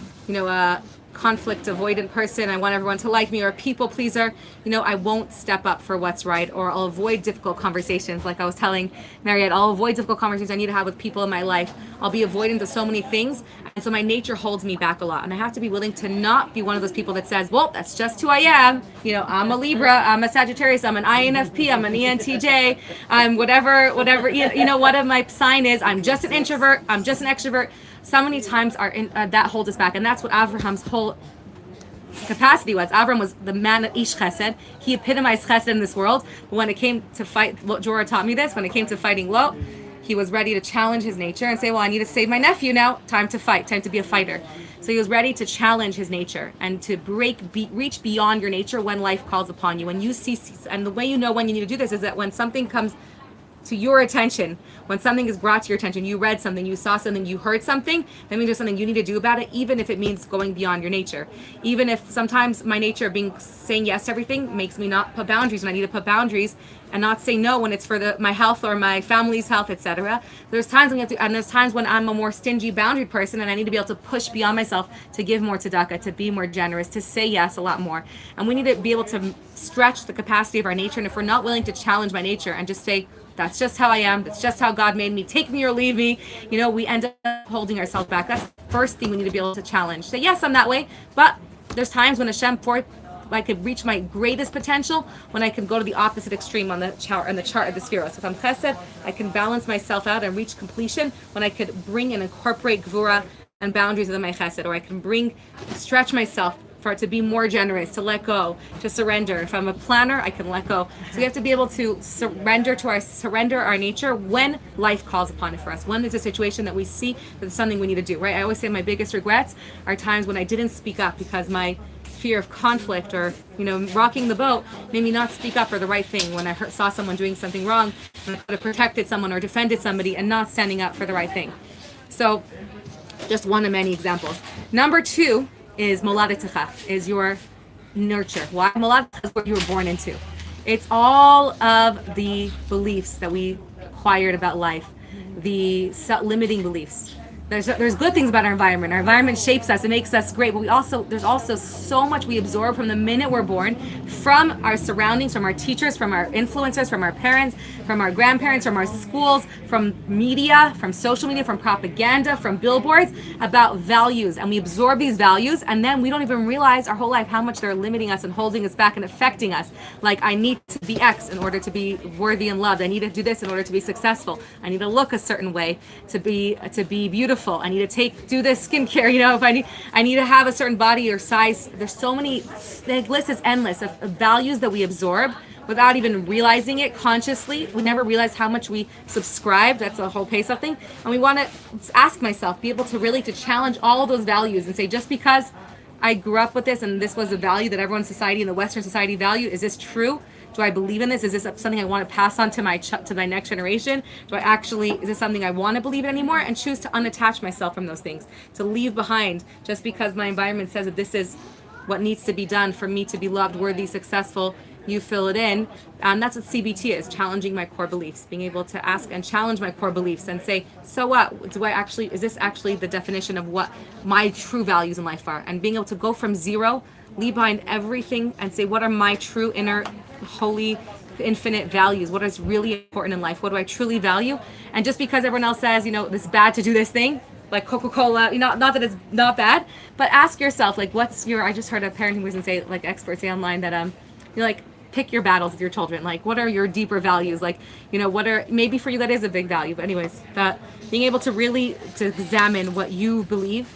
conflict avoidant person. I want everyone to like me, or a people pleaser. I won't step up for what's right, or I'll avoid difficult conversations. Like I was telling Mariette, I'll avoid difficult conversations I need to have with people in my life. I'll be avoidant of so many things. And so my nature holds me back a lot. And I have to be willing to not be one of those people that says, well, that's just who I am. I'm a Libra, I'm a Sagittarius, I'm an INFP, I'm an ENTJ, I'm whatever, what my sign is. I'm just an introvert, I'm just an extrovert. So many times that holds us back. And that's what Avraham's whole capacity was. Avraham was the man of Ish Chesed. He epitomized Chesed in this world. But when it came to fight, Jorah taught me this, when it came to fighting Lot, he was ready to challenge his nature and say, well, I need to save my nephew now. Time to fight, time to be a fighter. So he was ready to challenge his nature and to reach beyond your nature when life calls upon you. When you see, and the way you know when you need to do this is that when something comes to your attention, when something is brought to your attention, you read something, you saw something, you heard something, that means there's something you need to do about it, even if it means going beyond your nature. Even if sometimes my nature saying yes to everything makes me not put boundaries when I need to put boundaries, and not say no when it's for my health or my family's health, etc. There's times when and there's times when I'm a more stingy, boundary person, and I need to be able to push beyond myself to give more tzedakah, to be more generous, to say yes a lot more. And we need to be able to stretch the capacity of our nature. And if we're not willing to challenge my nature and just say, that's just how I am, that's just how God made me, take me or leave me, we end up holding ourselves back. That's the first thing we need to be able to challenge. Say, yes, I'm that way, but there's times when I could reach my greatest potential when I can go to the opposite extreme on the chart of the spheros. If I'm chesed, I can balance myself out and reach completion when I could bring and incorporate gvura and boundaries within my chesed, or I can stretch myself for it to be more generous, to let go, to surrender. If I'm a planner, I can let go. So we have to be able to surrender our nature when life calls upon it for us. When there's a situation that we see that there's something we need to do, right? I always say my biggest regrets are times when I didn't speak up because my fear of conflict or rocking the boat made me not speak up for the right thing. When I saw someone doing something wrong, and I could have protected someone or defended somebody and not standing up for the right thing. So just one of many examples. Number 2 is Moladetecha, is your nurture. Why? Moladetecha is what you were born into. It's all of the beliefs that we acquired about life, the limiting beliefs. There's good things about our environment. Our environment shapes us, it makes us great, but there's also so much we absorb from the minute we're born, from our surroundings, from our teachers, from our influencers, from our parents, from our grandparents, from our schools, from media, from social media, from propaganda, from billboards, about values. And we absorb these values, and then we don't even realize our whole life how much they're limiting us and holding us back and affecting us. Like, I need to be X in order to be worthy and loved. I need to do this in order to be successful. I need to look a certain way to be beautiful. I need to do this skincare. If I need to have a certain body or size. There's so many. The list is endless of values that we absorb without even realizing it consciously. We never realize how much we subscribe. That's a whole Pesach thing. And we want to ask myself, be able to really to challenge all of those values and say, just because I grew up with this and this was a value that everyone's society and the Western society valued, is this true? Do I believe in this? Is this something I want to pass on to my next generation? Is this something I want to believe in anymore? And choose to unattach myself from those things, to leave behind just because my environment says that this is what needs to be done for me to be loved, worthy, successful. You fill it in. And that's what CBT is, challenging my core beliefs, being able to ask and challenge my core beliefs and say, so what? Is this actually the definition of what my true values in life are? And being able to go from zero, leave behind everything and say, what are my true inner holy infinite values? What is really important in life? What do I truly value? And just because everyone else says, it's bad to do this thing, like Coca-Cola, not that it's not bad, but ask yourself, like, I just heard a parenting person say, like, experts say online that pick your battles with your children. Like, what are your deeper values? Like, maybe for you that is a big value, but anyways, that being able to really to examine what you believe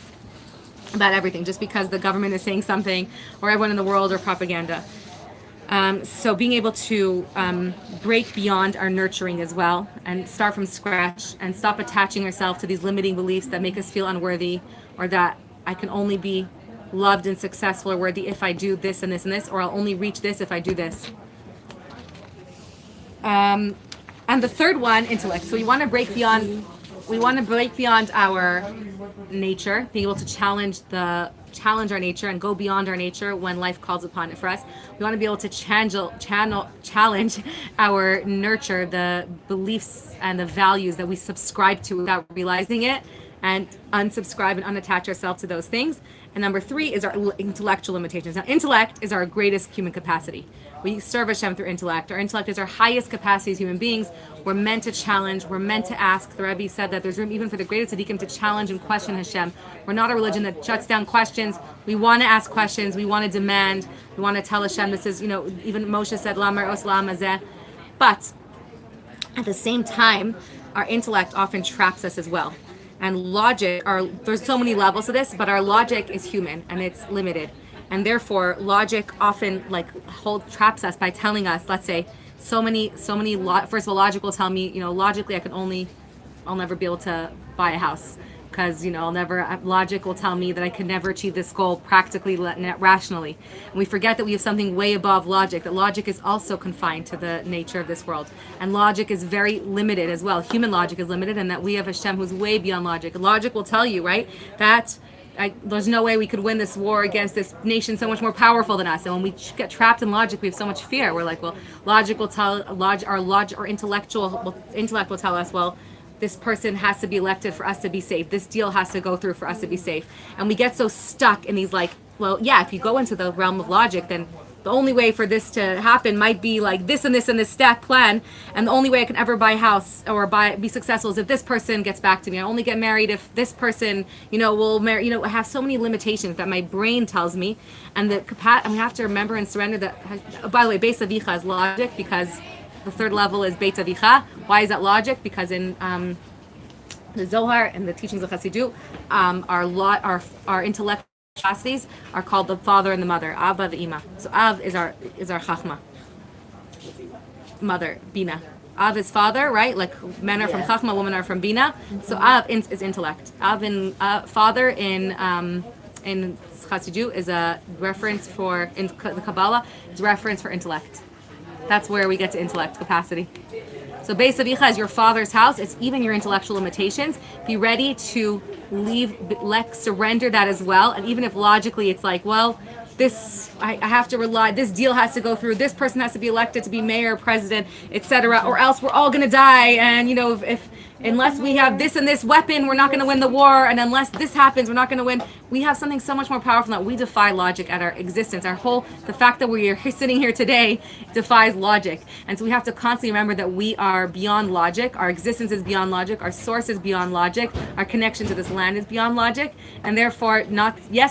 about everything, just because the government is saying something or everyone in the world or propaganda. So being able to break beyond our nurturing as well and start from scratch and stop attaching ourselves to these limiting beliefs that make us feel unworthy, or that I can only be loved and successful or worthy if I do this and this and this, or I'll only reach this if I do this. And the third one, intellect. So we want to break beyond our nature, being able to challenge our nature and go beyond our nature when life calls upon it for us. We want to be able to challenge our nurture, the beliefs and the values that we subscribe to without realizing it, and unsubscribe and unattach ourselves to those things. And number 3 is our intellectual limitations. Now, intellect is our greatest human capacity. We serve Hashem through intellect. Our intellect is our highest capacity as human beings. We're meant to challenge. We're meant to ask. The Rebbe said that there's room even for the greatest tzaddikim to challenge and question Hashem. We're not a religion that shuts down questions. We want to ask questions. We want to demand. We want to tell Hashem this is, even Moshe said, La me'os la mazeh. But at the same time, our intellect often traps us as well. And logic, there's so many levels to this, but our logic is human and it's limited. And therefore, logic often traps us by telling us, let's say, first of all, logic will tell me, logically I'll never be able to buy a house. Because, logic will tell me that I can never achieve this goal practically, rationally. And we forget that we have something way above logic, that logic is also confined to the nature of this world. And logic is very limited as well. Human logic is limited, and that we have Hashem who's way beyond logic. Logic will tell you, right, that there's no way we could win this war against this nation so much more powerful than us. And when we get trapped in logic, we have so much fear. We're like, well, logic will tell, our intellect will tell us, well, this person has to be elected for us to be safe. This deal has to go through for us to be safe. And we get so stuck in these if you go into the realm of logic, then the only way for this to happen might be like this and this and this stack plan. And the only way I can ever buy a house or be successful is if this person gets back to me. I only get married if this person, will marry, I have so many limitations that my brain tells me. And we have to remember and surrender that, by the way, Beis Avicha is logic because the third level is Beit Avicha. Why is that logic? Because in the Zohar and the teachings of Chassidut, our intellectual capacities are called the father and the mother, Abba the Ima. So Av is our Chachma, mother, Bina. Av is father, right? Like men are from Chachma, women are from Bina. So Av is intellect. Father in Chassidut is a reference for in the Kabbalah. It's a reference for intellect. That's where we get to intellect capacity. So Beis Avicha is your father's house. It's even your intellectual limitations. Be ready to surrender that as well. And even if logically it's like, well, I have to rely, this deal has to go through, this person has to be elected to be mayor, president, etc., or else we're all going to die. And, unless we have this and this weapon, we're not going to win the war. And unless this happens, we're not going to win. We have something so much more powerful that we defy logic at our existence. The fact that we are sitting here today defies logic. And so we have to constantly remember that we are beyond logic. Our existence is beyond logic. Our source is beyond logic. Our connection to this land is beyond logic. And therefore,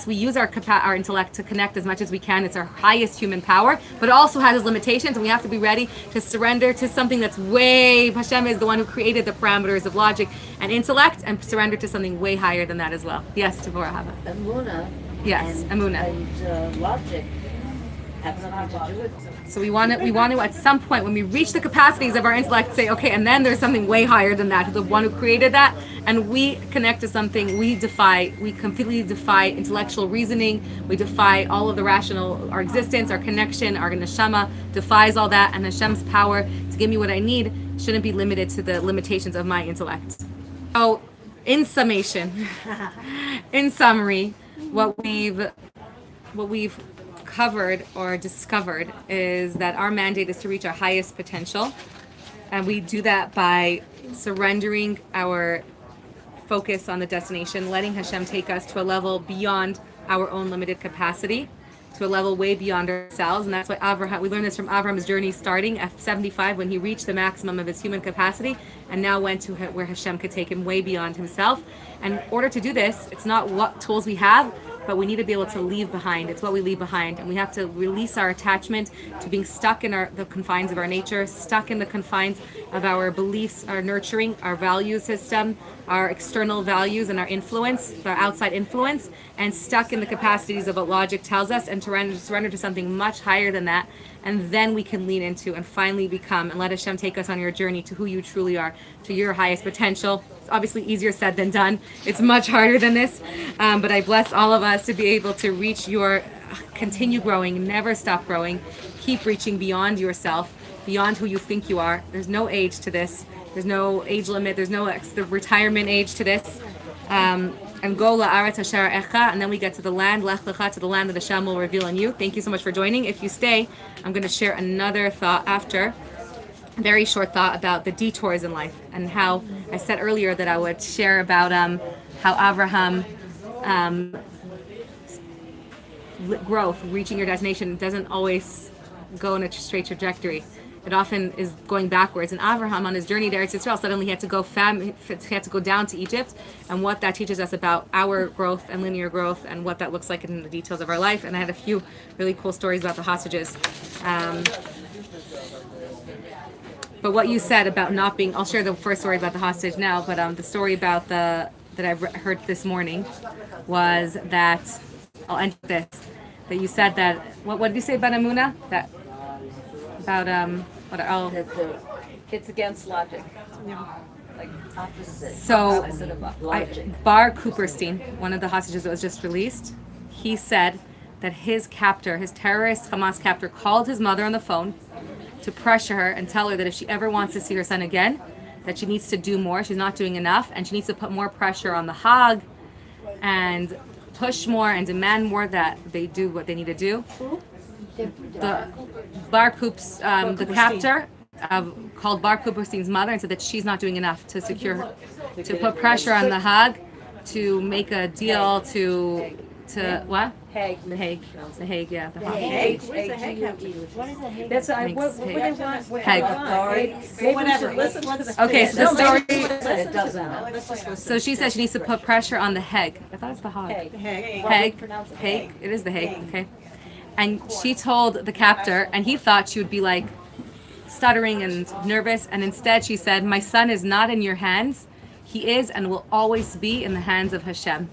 we use our intellect to connect as much as we can. It's our highest human power, but it also has its limitations. And we have to be ready to surrender to something that's Hashem is the one who created the parameters of logic and intellect, and surrender to something way higher than that as well. Yes, Devorah Hava. Amuna. Yes, Amuna. And logic have something to do with it. So we want to at some point when we reach the capacities of our intellect say, okay, and then there's something way higher than that, the one who created that, and we connect to something we completely defy intellectual reasoning, we defy all of the rational, our existence, our connection, our neshama defies all that, and Hashem's power to give me what I need shouldn't be limited to the limitations of my intellect. So in summation, in summary, what we've covered or discovered is that our mandate is to reach our highest potential, and we do that by surrendering our focus on the destination, letting Hashem take us to a level beyond our own limited capacity, to a level way beyond ourselves. And that's why we learned this from Avraham's journey starting at 75 when he reached the maximum of his human capacity and now went to where Hashem could take him way beyond himself. And in order to do this, it's not what tools we have, but we need to be able to leave behind. It's what we leave behind. And we have to release our attachment to being stuck in the confines of our nature, stuck in the confines of our beliefs, our nurturing, our value system, our external values and our influence, our outside influence, and stuck in the capacities of what logic tells us, and to surrender to something much higher than that. And then we can lean into and finally become, and let Hashem take us on your journey to who you truly are, to your highest potential. It's obviously easier said than done. It's much harder than this. But I bless all of us to be able to reach continue growing, never stop growing, keep reaching beyond yourself, beyond who you think you are. There's no age to this. There's no age limit. There's no the retirement age to this. And go la'aretz asher echa, and then we get to the land, Lech Lecha, to the land that Hashem will reveal in you. Thank you so much for joining. If you stay, I'm going to share another thought after, a very short thought about the detours in life, and how I said earlier that I would share about how Avraham growth, reaching your destination, doesn't always go in a straight trajectory. It often is going backwards. And Avraham, on his journey to Eretz Yisrael, suddenly he had to go down to Egypt, and what that teaches us about our growth and linear growth, and what that looks like in the details of our life. And I had a few really cool stories about the hostages. But what you said about not being, I'll share the first story about the hostage now, but the story about that I heard this morning was that, I'll end with this, that you said that, what did you say about Amuna? That, about, It's against logic. Like opposite. So, Opposite of logic. Bar Cooperstein, one of the hostages that was just released, he said that his captor, his terrorist Hamas captor, called his mother on the phone to pressure her and tell her that if she ever wants to see her son again, that she needs to do more, she's not doing enough, and she needs to put more pressure on the Hague and push more and demand more that they do what they need to do. The Bar Coops, the captor, called Bar Cooperstein's mother and said that she's not doing enough to secure her, to put pressure on the Hague, to make a deal to what? Hague. The Hague, yeah, the Hague. Hague? Where's the Hague have to do? What is a Hague? That's what Thanks, they Hague. want. Hague. Well, whatever. Let's Okay, so the story. It doesn't. Let's just go. So she says she needs to put pressure on the Hague. I thought it's the Hague. Hague. Hague. pronounce it Hague. It is the Hague. Okay. And she told the captor, and he thought she would be like stuttering and nervous, and instead she said, "My son is not in your hands. He is and will always be in the hands of Hashem."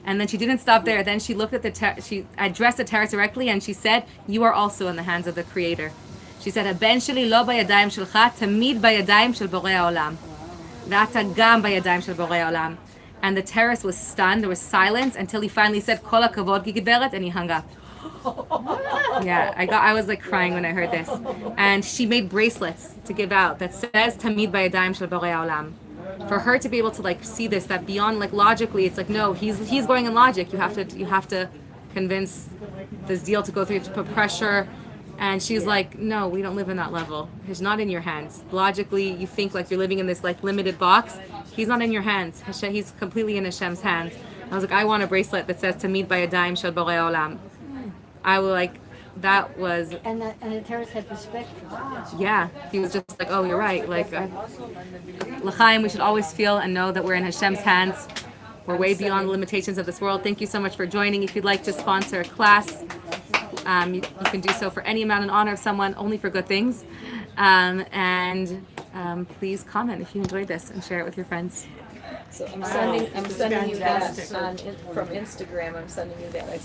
And then she didn't stop there. Then she looked at she addressed the terrorist directly, and she said, "You are also in the hands of the Creator." She said, "Haben sheli lo bayadayim shelcha, tamid bayadayim shel borei haolam. Ve'ata gam bayadayim shel borei haolam." And the terrorist was stunned. There was silence until he finally said, "Kol hakavod giberet," and he hung up. Yeah, I was like crying when I heard this. And she made bracelets to give out that says Tamid Bayadayim Shel Borei Haolam. For her to be able to like see this, that beyond like logically, it's like no, he's going in logic. You have to convince this deal to go through. You have to put pressure. And she's like, no, we don't live in that level. He's not in your hands. Logically, you think like you're living in this like limited box. He's not in your hands. He's completely in Hashem's hands. I was like, I want a bracelet that says Tamid Bayadayim Shel Borei Haolam. I was like, that was... And the terrorist had respect for that. Yeah, he was just like, oh, you're right. Like, L'chaim, we should always feel and know that we're in Hashem's hands. We're way beyond the limitations of this world. Thank you so much for joining. If you'd like to sponsor a class, you can do so for any amount in honor of someone, only for good things. Please comment if you enjoyed this and share it with your friends. So I'm sending you that from Instagram. I'm sending you that.